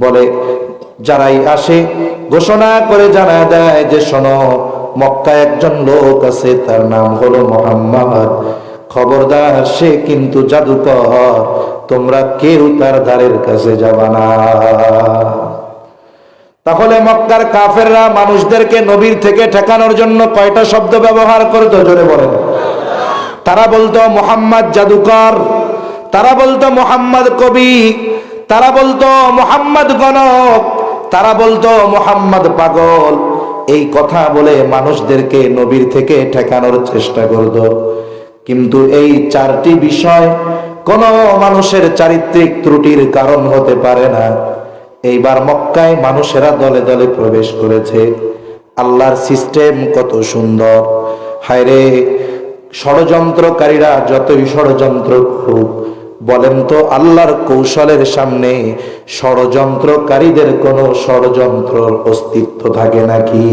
বলে, যারাই আসে ঘোষণা করে জানায় দেয় যে, শোনো, মক্কা একজন লোক আছে, তার নাম হলো মুহাম্মদ। খবরদার, সে কিন্তু জাদুকর, তোমরা কেউ তার দ্বারের কাছে যাবা না। তাহলে মক্কার কাফেররা মানুষদেরকে নবীর থেকে ঠেকানোর জন্য কয়টা শব্দ ব্যবহার করতো, জোরে বলেন? তারা বলতো মুহাম্মদ জাদুকর, তারা বলতো মুহাম্মদ কবি, তারা বলতো মুহাম্মদ গণক, তারা বলতো মুহাম্মদ পাগল। এই কথা বলে মানুষদেরকে নবীর থেকে ঠেকানোর চেষ্টা করত। কিন্তু এই চারটি বিষয় কোন মানুষের চারিত্রিক ত্রুটির কারণ হতে পারে না। এইবার মক্কায় মানুষেরা দলে দলে প্রবেশ করেছে। আল্লাহর সিস্টেম কত সুন্দর! হায়রে, ষড়যন্ত্রকারীরা যতই ষড়যন্ত্র করুক, বলেন তো আল্লাহর কৌশলের সামনে ষড়যন্ত্রকারীদের কোনো ষড়যন্ত্রের অস্তিত্ব থাকে নাকি?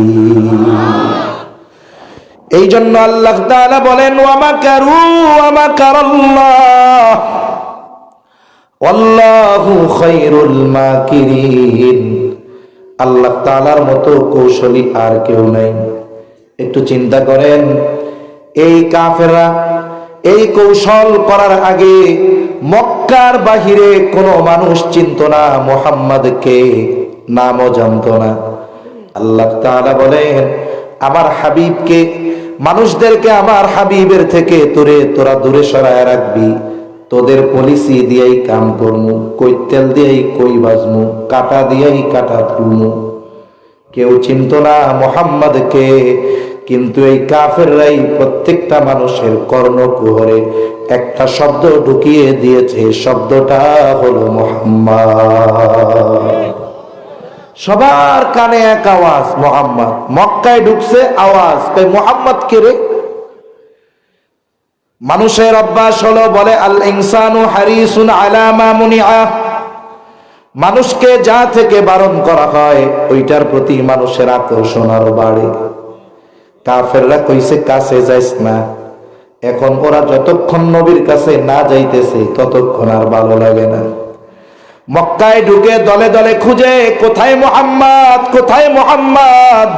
এই জন্য আল্লাহ তাআলা বলেন, ওয়া মাকারু ওয়া মাকারাল্লাহ ওয়াল্লাহু খায়রুল মাকিরিন। আল্লাহ তাআলার মতো কৌশলী আর কেউ নাই। একটু চিন্তা করেন, এই কাফেররা এই কৌশল করার আগে মক্কার বাহিরে কোনো মানুষ চিনত না, মুহাম্মদকে নামও জানতো না। আল্লাহ তাআলা বলেন, আমার হাবিবকে, মানুষদেরকে আমার হাবিবের থেকে তোরা দূরে সরায় রাখবি। তোদের পলিসি দিয়েই কাম করমু, কই তেল দিয়েই কই বাজমু, কাটা দিয়েই কাটা তুলমু। কেউ চিনত না মুহাম্মদকে, কিন্তু এই কাফেররাই প্রত্যেকটা মানুষের কর্ণকুহরে একটা শব্দ ঢুকিয়ে দিয়েছে, শব্দটা হলো মুহাম্মদ। সবার কানে এক আওয়াজ, মুহাম্মদ। মক্কায় ঢুকছে, আওয়াজ, তাই মুহাম্মদ কে রে? মানুষের অভ্যাস হলো, বলে আল ইনসানু হারিসুন আলা মা মুনিআ। মানুষকে যা থেকে বারণ করা হয় ওইটার প্রতি মানুষের আকর্ষণ আরো বাড়ে। কাফেররা কইছে কাছে যাইস না। এখন ওরা যতক্ষণ নবীর কাছে না যাইতেছে ততক্ষণ আর ভালো লাগে না। মক্কায় ঢুকে দলে দলে খুঁজে, কোথায় মুহাম্মদ, কোথায় মুহাম্মদ।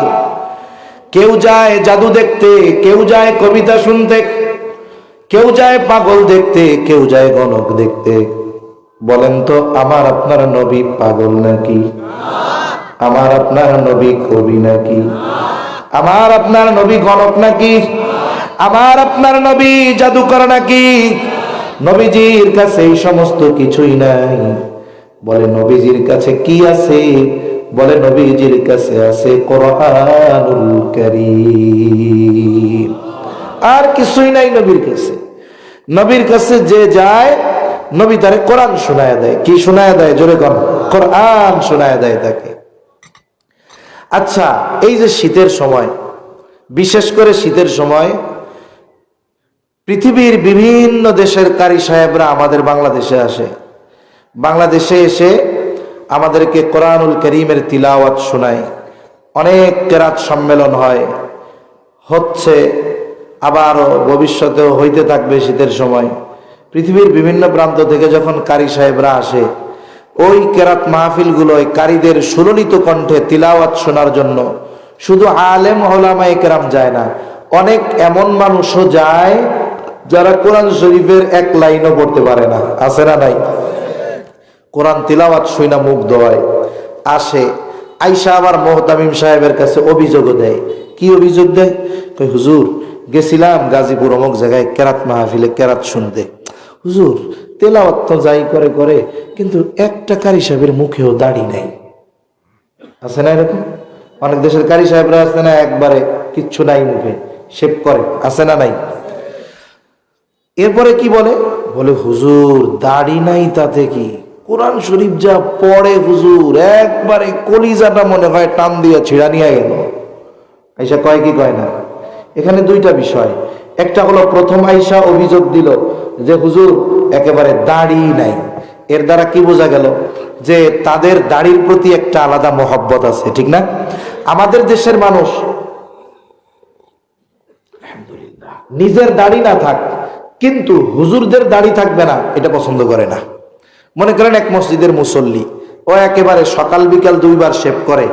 কেউ যায় জাদু দেখতে, কেউ যায় কবিতা শুনতে, কেউ যায় পাগল দেখতে, কেউ যায় গণক দেখতে। বলেন তো, আমার আপনার নবী পাগল নাকি? আমার আপনার নবী কবি নাকি? আমার আপনার নবী গণক নাকি? আমার আপনার নবী জাদুকর নাকি? নবীজির কাছে এই সমস্ত কিছুই নাই। বলে নবীজির কাছে কি আছে? বলে নবীজির কাছে আছে কোরআনুল কারীম। আর কিছুই নাই নবীর কাছে। নবীর কাছে যে যায়, নবী তারে কোরআন শোনায় দেয়। কি শোনায় দেয়? জোরে কর। কোরআন শোনায় দেয় তাকে। আচ্ছা, এই যে শীতের সময়, বিশেষ করে শীতের সময় পৃথিবীর বিভিন্ন দেশের কারি সাহেবরা আমাদের বাংলাদেশে আসে। বাংলাদেশে এসে আমাদেরকে কোরআনুল কারীমের তিলাওয়াত শোনায়। অনেক কেরাত সম্মেলন হয়, হচ্ছে, আবারও ভবিষ্যতেও হইতে থাকবে। শীতের সময় পৃথিবীর বিভিন্ন প্রান্ত থেকে যখন কারি সাহেবরা আসে, ওই কেরাত মাহফিলগুলোয় কারীদের সুললিত কণ্ঠে তিলাওয়াত শোনার জন্য শুধু আলেম ওলামায়ে কেরাম যায় না, অনেক এমন মানুষও যায় যারা কোরআন শরীফের এক লাইনও পড়তে পারে না। আছে না নাই? কোরআন তিলাওয়াত শুইনা মুগ্ধ হয়, আসে। আইসা আবার মোহতামিম সাহেবের কাছে অভিযোগও দেয়। কি অভিযোগ দেয়? কই, হুজুর গেছিলাম গাজীপুর অমুক জায়গায় কেরাত মাহফিলে কেরাত শুনতে। হুজুর তেলাওয়াত তো যাই করে করে, কিন্তু একটা কারি সাহেবের মুখেও দাড়ি নাই। আছে না এরকম? অনেক দেশের কারি সাহেবরা আছে না, একবারে কিচ্ছু নাই মুখে, শেভ করে। আছে না নাই? এরপরে কি বলে? বলে হুজুর দাড়ি নাই তাতে কি, কোরআন শরীফ যা পড়ে হুজুর, একবারে কলিজাটা মনে হয় টান দিয়ে ছিঁড়া নিয়ে গেল। আইসা কয় কি কয় না? এখানে দুইটা বিষয়। একটা হলো, প্রথম আইসা অভিযোগ দিল যে হুজুর একেবারে দাড়ি নাই। এর দ্বারা কি বোঝা গেল? যে তাদের দাড়ির প্রতি একটা আলাদা মহব্বত আছে, ঠিক না? আমাদের দেশের মানুষ আলহামদুলিল্লাহ নিজের দাড়ি না থাক, কিন্তু হুজুরদের দাড়ি থাকবে না এটা পছন্দ করে না। মনে করেন এক মসজিদের মুসল্লি, ও একেবারে সকাল বিকাল দুইবার শেভ করে,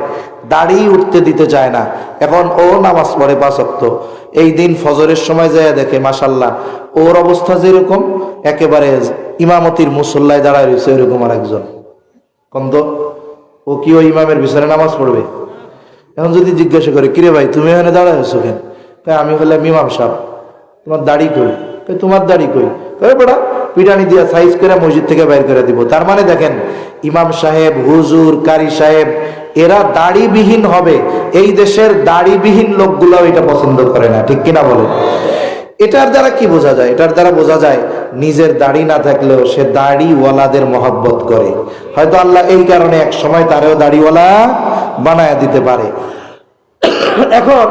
দাড়ি উঠতে দিতে চায় না। এখন ও নামাজ পড়ে 5 ওয়াক্ত, এই দিন ফজরের সময় যায় দেখে মাশাল্লাহ ওর অবস্থা যেরকম, একেবারে ইমামতির মুসল্লায় দাঁড়ায় রয়েছে এরকম আর একজন। কন্দ ও কি ওই ইমামের পিছনে নামাজ পড়বে? এখন যদি জিজ্ঞাসা করে, কিরে ভাই তুমি এখানে দাঁড়ায় আছো কেন? আমি হলাম ইমাম সাহেব। তোমার দাড়ি কই? তোমার দাড়ি কই? বড়া পিটানি দিয়া সাইজ করে মসজিদ থেকে বাইর করে দিব। তার মানে দেখেন, ইমাম সাহেব, হুজুর, কারি সাহেব এরা দাড়িবিহীন হবে। এই দেশের দাড়িবিহীন লোকগুলো এটা পছন্দ করে না, ঠিক কিনা বলেন? এটার দ্বারা কি বোঝা যায়? এটার দ্বারা বোঝা যায় নিজের দাড়ি না থাকলেও সে দাড়িওয়ালাদের মহব্বত করে। হয়তো আল্লাহ এই কারণে এক সময় তারেও দাড়িওয়ালা বানায় দিতে পারে। এখন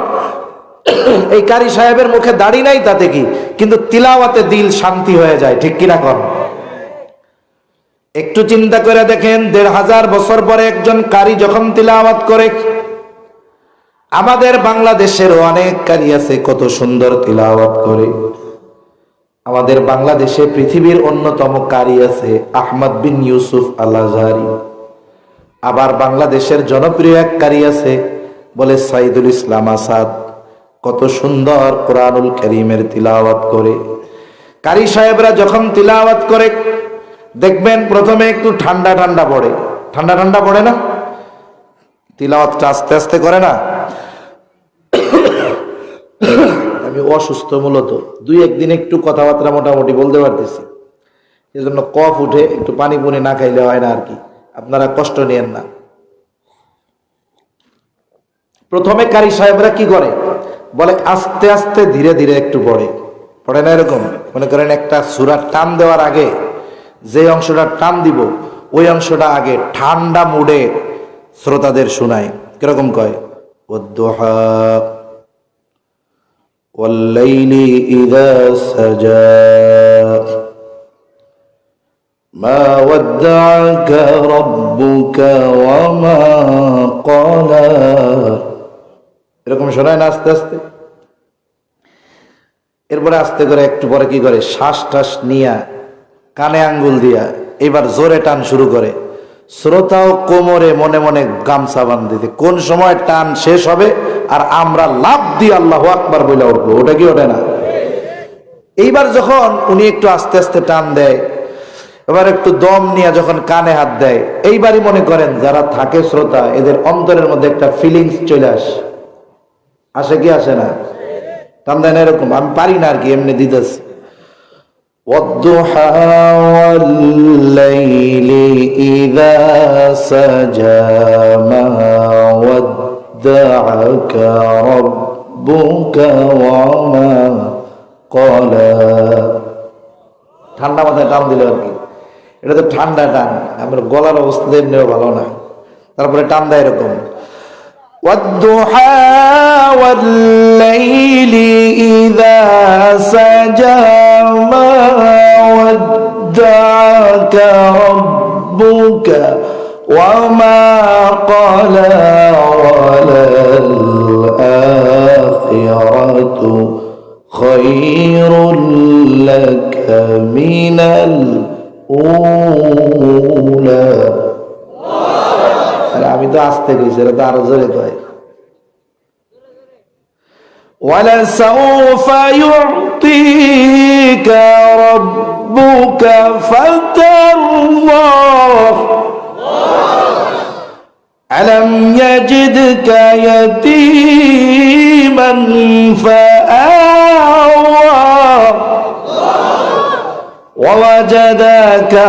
এই কারি সাহেবের মুখে দাড়ি নাই তাতে কি, কিন্তু তিলাওয়াতে দিল শান্তি হয়ে যায়, ঠিক কিনা কর? একটু চিন্তা করে দেখেন, 1500 বছর পরে একজন কারি যখন তিলাওয়াত করে, আমাদের বাংলাদেশের অনেক কারি আছে কত সুন্দর তিলাওয়াত করে। আমাদের বাংলাদেশে পৃথিবীর অন্যতম কারি আছে আহমদ বিন ইউসুফ আল আজহারি। আবার বাংলাদেশের জনপ্রিয় এক কারি আছে, বলে সাইদুল ইসলাম আসাদ, কত সুন্দর কোরআনুল কারীমের তিলাওয়াত করে। কারি সাহেবরা যখন তিলাওয়াত করে দেখবেন প্রথমে একটু ঠান্ডা ঠান্ডা পড়ে, ঠান্ডা ঠান্ডা পড়ে না, তিলাওয়াতটা আস্তে আস্তে করে না। আমি অসুস্থ, মূলত দুই একদিন একটু কথাবার্তা মোটামুটি বলতে পারতেছি, এজন্য কফ উঠে, একটু পানি পুনি না খাইলে হয় না আর কি, আপনারা কষ্ট নিয়েন না। প্রথমে কারি সাহেবরা কি করে, বলে আস্তে আস্তে ধীরে ধীরে একটু পড়ে না এরকম। মনে করেন একটা সূরার টান দেওয়ার আগে যে অংশটা টান দিব ওই অংশটা আগে ঠান্ডা মুডে শ্রোতাদের শোনায়। কিরকম কয়, ওয়াদ-দুহা ওয়াল-লাইলি ইযা সাজা মা ওয়াদ্দা'আকা রাব্বুকা ওয়া মা ক্বালা, এরকম শোনায় না আস্তে আস্তে। এরপরে আস্তে করে একটু পরে কি করে, শ্বাস টাস নিয়া কানে আঙ্গুল দিয়া এবার জোরে টান শুরু করে। শ্রোতাও কোমরে মনে মনে গামছা বান্ধিতে, কোন সময় টান শেষ হবে আর আমরা লাফ দিয়ে আল্লাহু আকবার বলে উঠবো, ওটা কি ওঠে না? এইবার যখন উনি একটু আস্তে আস্তে টান দেয়, এবার একটু দম নিয়ে যখন কানে হাত দেয়, এইবারই মনে করেন যারা থাকে শ্রোতা এদের অন্তরের মধ্যে একটা ফিলিংস চলে আসে কি আসে না? টান দেয় না এরকম, আমি পারি না আর কি, এমনি দিতেছি। ওয়াদ-দুহা ওয়াল-লাইলি ইযা সাজা মা ওয়াদ্দা'আকা রাব্বুকা ওয়া মা ক্বালা। ঠান্ডা মাথায় টান দিল আর কি, এটা তো ঠান্ডা টান, আমার গলার অবস্থা এমনিও ভালো না। তারপরে টান দেয় এরকম, ওয়াদ-দুহা ওয়াল-লাইলি ইযা সাজা মা ওয়াদ্দা'আকা রাব্বুকা ওয়া মা ক্বালা ওয়ালাল আখিরাতু খায়রুল লাকা মিনাল উলা। আমি তো আসতে কইছি, এটা তো আরো জোরে কয়। ওয়ালাসাউফা ইউতিকা রাব্বুকা ফাতারদা আলাম ইয়াজিদকা ইয়াতীমান ফাআওয়া ওয়াওয়াজাদাকা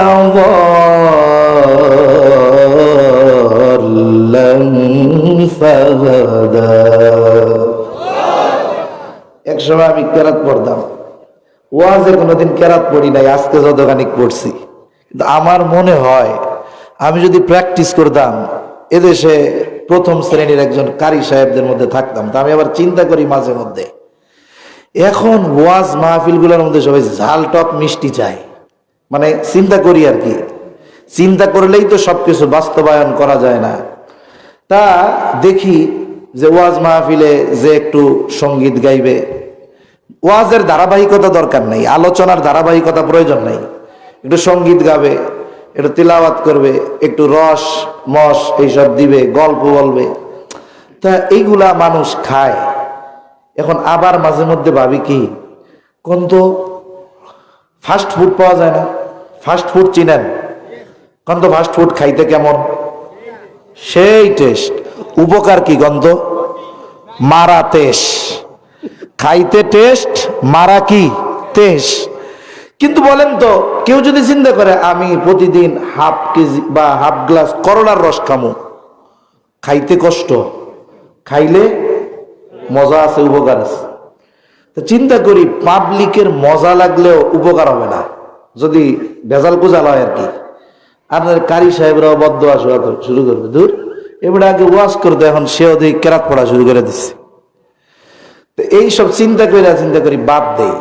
এক সময় আমি কেরাত পড়তাম, ওয়াজে কোনোদিন কেরাত পড়ি নাই, আজকে যতখানি পড়ছি। কিন্তু আমার মনে হয় আমি যদি প্র্যাকটিস করতাম এদেশে প্রথম শ্রেণীর একজন কারি সাহেবদের মধ্যে থাকতাম। তা আমি আবার চিন্তা করি মাঝে মধ্যে, এখন ওয়াজ মাহফিল গুলোর মধ্যে সবাই ঝাল টক মিষ্টি চায়, মানে চিন্তা করি আর কি, চিন্তা করলেই তো সবকিছু বাস্তবায়ন করা যায় না। তা দেখি যে ওয়াজ মাহফিলে যে একটু সঙ্গীত গাইবে, ওয়াজের ধারাবাহিকতা দরকার নাই, আলোচনার ধারাবাহিকতা প্রয়োজন নাই, একটু সঙ্গীত গাবে, একটু তিলাওয়াত করবে, একটু রস মস এইসব দিবে, গল্প বলবে, তা এইগুলা মানুষ খায়। এখন আবার মাঝে মধ্যে ভাবি কি কোন তো ফাস্ট ফুড পাওয়া যায় না, ফাস্ট ফুড চিনেন? কোন তো ফাস্ট ফুড খাইতে কেমন, সেই টেস্ট, উপকার কি গন্ধ, মারা তেজ, খাইতে টেস্ট, মারা কি তেজ। কিন্তু বলেন তো কেউ যদি চিন্তা করে আমি প্রতিদিন হাফ কেজি বা হাফ গ্লাস করলার রস খামো, খাইতে কষ্ট, খাইলে মজা আছে, উপকার আছে। তো চিন্তা করি পাবলিকের মজা লাগলেও উপকার হবে না যদি ভেজাল কুজাল হয় আর কি। আপনার কারি সাহেবরাও বদ্ধ আসা শুরু করবে, দূর এবারে আগে ওয়াজ করতে, এখন সেও দিয়ে কেরাত পড়া শুরু করে দিচ্ছে। তো এইসব চিন্তা করি বাদ দেই।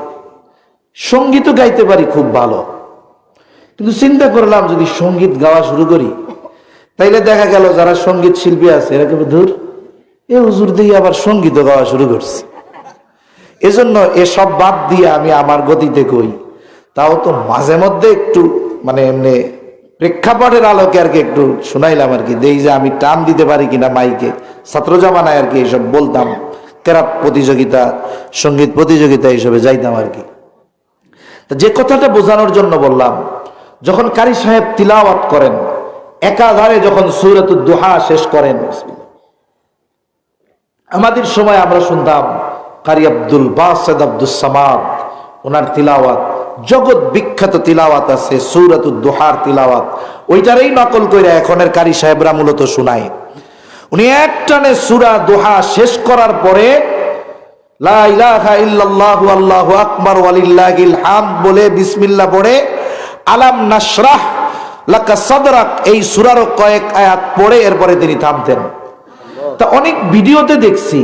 সঙ্গীতও গাইতে পারি খুব ভালো, কিন্তু চিন্তা করলাম যদি সঙ্গীত গাওয়া শুরু করি তাইলে দেখা গেল যারা সঙ্গীত শিল্পী আছে এরা কেবল ধুর এ হুজুর দিয়ে আবার সঙ্গীতও গাওয়া শুরু করছে। এজন্য এসব বাদ দিয়ে আমি আমার গতিতে কই, তাও তো মাঝে মধ্যে একটু মানে এমনি প্রেক্ষাপটের আলোকে আর কি একটু শোনাইলাম আর কি, দেই যে আমি টান দিতে পারি কিনা মাইকে। ছাত্র জামানায় আর কি এইসব বলতাম, কেরাত প্রতিযোগিতা, সঙ্গীত প্রতিযোগিতা এইসবে যাইতাম আর কি। তা যে কথাটা বোঝানোর জন্য বললাম, যখন কারি সাহেব তিলাওয়াত করেন, একাধারে যখন সূরাতুদ দুহা শেষ করেন, আমাদের সময় আমরা শুনতাম কারি আব্দুল বাসেদ আব্দুস সামাদ, ওনার তিলাওয়াত জগৎ বিখ্যাত তিলাওয়াত আছে, সূরাতুদ দুহার তিলাওয়াত, ওইটারই নকল করে এখনের কারি সাহেবরা মূলত শোনায়। উনি একটানে সূরা দুহা শেষ করার পরে লা ইলাহা ইল্লাল্লাহু আল্লাহু আকবার ওয়ালিল্লাহিল হামদ বলে বিসমিল্লাহ পড়ে আলাম নাশরাহ লাকা সাদরাক এই সূরারও কয়েক আয়াত পড়ে এরপরে তিনি থামতেন। তা অনেক ভিডিওতে দেখছি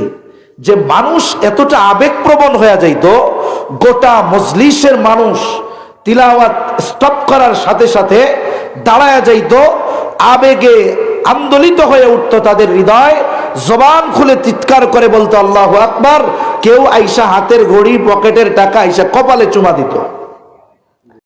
যে মানুষ এতটা আবেগপ্রবণ হয়ে যাইতো, গোটা মজলিসের মানুষ তিলাওয়াত স্টপ করার সাথে সাথে দাঁড়ায়া যাইতো, আবেগে আন্দোলিত হয়ে উঠতো তাদের হৃদয়, জবান খুলে চিৎকার করে বলতো আল্লাহু আকবার। কেউ আইসা হাতের ঘড়ি, পকেটের টাকা আইসা কপালে চুমা দিত।